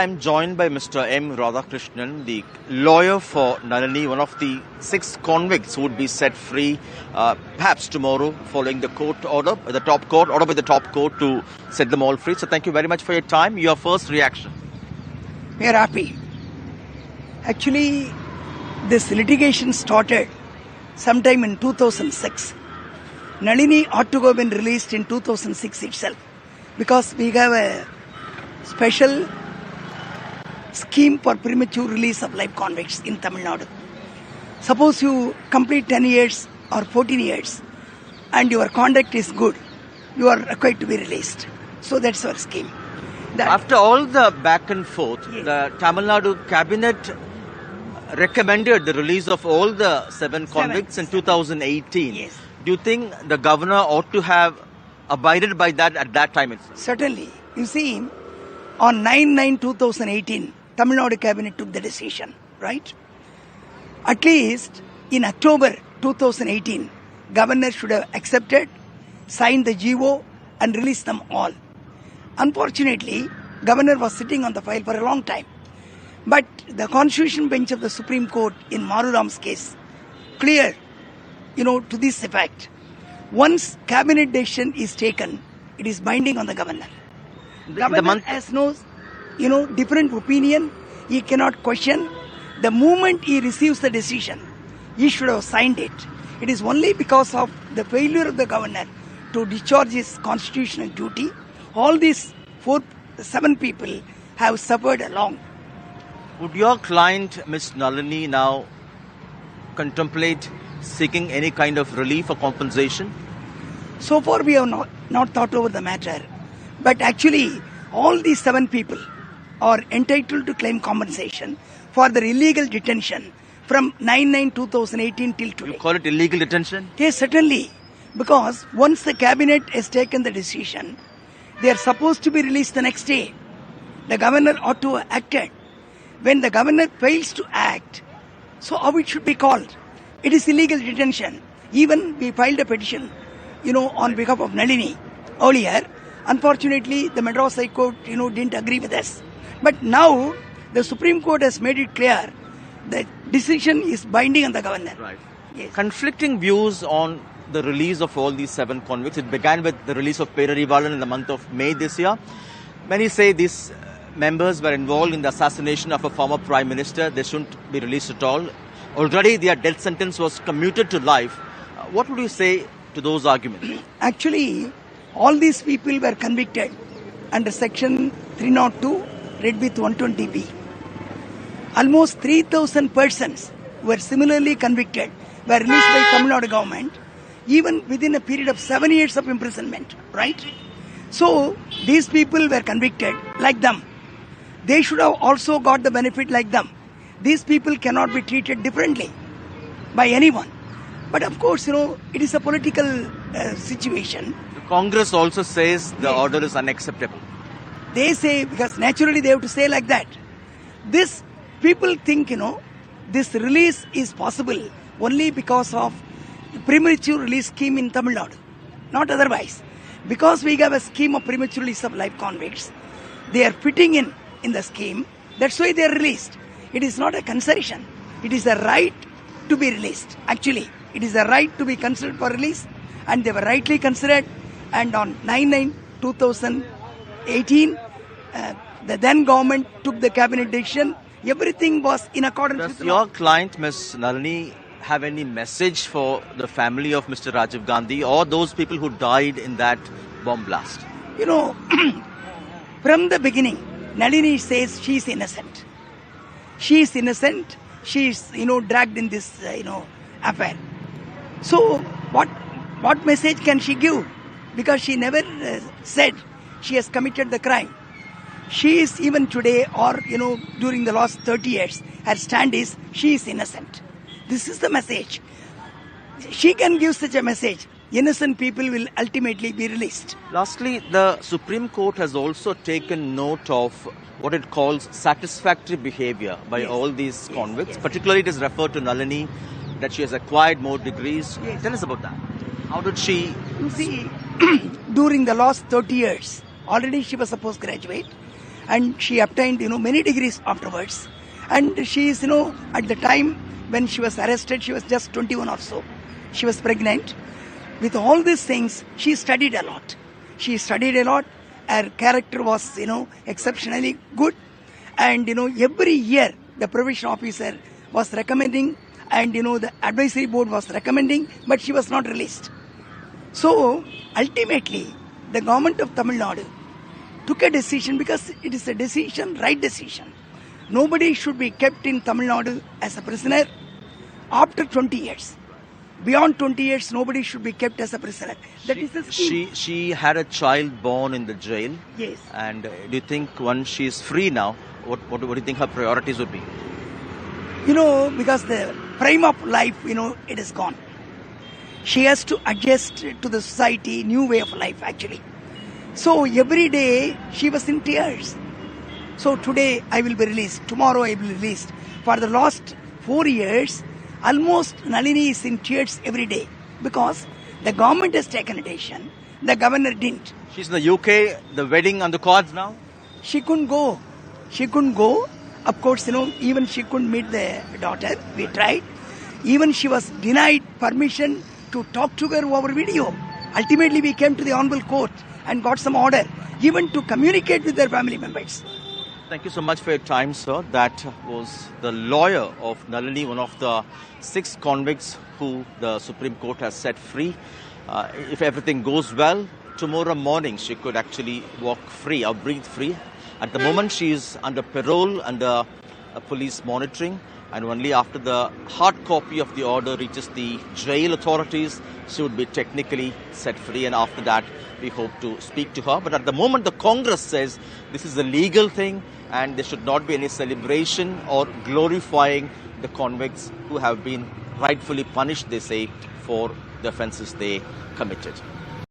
I'm joined by Mr. M Radhakrishnan, the lawyer for Nalini, one of the 6 convicts who would be set free perhaps tomorrow following the court order, order by the top court to set them all free. So thank you very much for your time. Your first reaction? We are happy. Actually, this litigation started sometime in 2006. Nalini ought to have been released in 2006 itself because we have a special scheme for premature release of life convicts in Tamil Nadu. Suppose you complete 10 years or 14 years and your conduct is good, you are required to be released. So that's our scheme. After all the back and forth, yes, the Tamil Nadu cabinet recommended the release of all the 7 convicts in 2018. Yes. Do you think the governor ought to have abided by that at that time itself? Certainly. You see, on 9/9/2018, Tamil Nadu cabinet took the decision, right? At least in October 2018, governor should have accepted, signed the GO and released them all. Unfortunately, governor was sitting on the file for a long time. But the constitution bench of the Supreme Court in Maruram's case clear, to this effect. Once cabinet decision is taken, it is binding on the governor. Governor has no, different opinion. He cannot question. The moment he receives the decision, he should have signed it. It is only because of the failure of the governor to discharge his constitutional duty, all these 7 people have suffered along. Would your client, Ms. Nalini, now contemplate seeking any kind of relief or compensation? So far, we have not thought over the matter. But actually, all these 7 people are entitled to claim compensation for their illegal detention from 9/9/2018 till today. You call it illegal detention? Yes, certainly. Because once the cabinet has taken the decision, they are supposed to be released the next day. The governor ought to have acted. When the governor fails to act, so how it should be called? It is illegal detention. Even we filed a petition, on behalf of Nalini earlier. Unfortunately, the Madras High Court, didn't agree with us. But now, the Supreme Court has made it clear that decision is binding on the governor. Right. Yes. Conflicting views on the release of all these 7 convicts. It began with the release of Perarivalan in the month of May this year. Many say these members were involved in the assassination of a former prime minister. They shouldn't be released at all. Already their death sentence was commuted to life. What would you say to those arguments? Actually, all these people were convicted under section 302, read with 120B. Almost 3,000 persons were similarly convicted, were released by Tamil Nadu government, even within a period of 7 years of imprisonment, right? So, these people were convicted like them. They should have also got the benefit like them. These people cannot be treated differently by anyone. But of course, it is a political situation. The Congress also says the order is unacceptable. They say, because naturally they have to say like that. This people think, this release is possible only because of the premature release scheme in Tamil Nadu. Not otherwise. Because we have a scheme of premature release of life convicts, they are fitting in the scheme. That's why they are released. It is not a concession. It is a right to be released. Actually, it is a right to be considered for release, and they were rightly considered. And on 9/9/2018, the then government took the cabinet decision. Everything was in accordance with the law. Does your client, Ms. Nalini, have any message for the family of Mr. Rajiv Gandhi or those people who died in that bomb blast? From the beginning, Nalini says she is innocent. She is innocent. She is, dragged in this, affair. So, what message can she give? Because she never said she has committed the crime. She is even today or, during the last 30 years, her stand is she is innocent. This is the message. She can give such a message. Innocent people will ultimately be released. Lastly, the Supreme Court has also taken note of what it calls satisfactory behavior by all these convicts. Yes. Particularly, it is referred to Nalini, that she has acquired more degrees. Yes. Tell us about that. How did she... You see, during the last 30 years, already she was a postgraduate. and she obtained, many degrees afterwards. And she is, at the time when she was arrested, she was just 21 or so. She was pregnant. With all these things, she studied a lot. She studied a lot. Her character was, exceptionally good. And, every year the probation officer was recommending and, the advisory board was recommending, but she was not released. So, ultimately, the government of Tamil Nadu took a decision because it is a decision, right decision. Nobody should be kept in Tamil Nadu as a prisoner after 20 years. Beyond 20 years, nobody should be kept as a prisoner. That is the scheme. She had a child born in the jail. Yes. And do you think once she is free now, what do you think her priorities would be? Because the prime of life, it is gone. She has to adjust to the society, new way of life actually. So every day she was in tears. So today I will be released, tomorrow I will be released. For the last 4 years, almost Nalini is in tears every day because the government has taken a decision, the governor didn't. She's in the UK, the wedding on the cards now? She couldn't go. Of course, even she couldn't meet the daughter. We tried. Even she was denied permission to talk to her over video. Ultimately, we came to the Honorable Court and got some order, even to communicate with their family members. Thank you so much for your time, sir. That was the lawyer of Nalini, one of the 6 convicts who the Supreme Court has set free. If everything goes well, tomorrow morning she could actually walk free or breathe free. At the moment, she is under parole, under police monitoring. And only after the hard copy of the order reaches the jail authorities, she would be technically set free. And after that, we hope to speak to her. But at the moment, the Congress says this is a legal thing and there should not be any celebration or glorifying the convicts who have been rightfully punished, they say, for the offences they committed.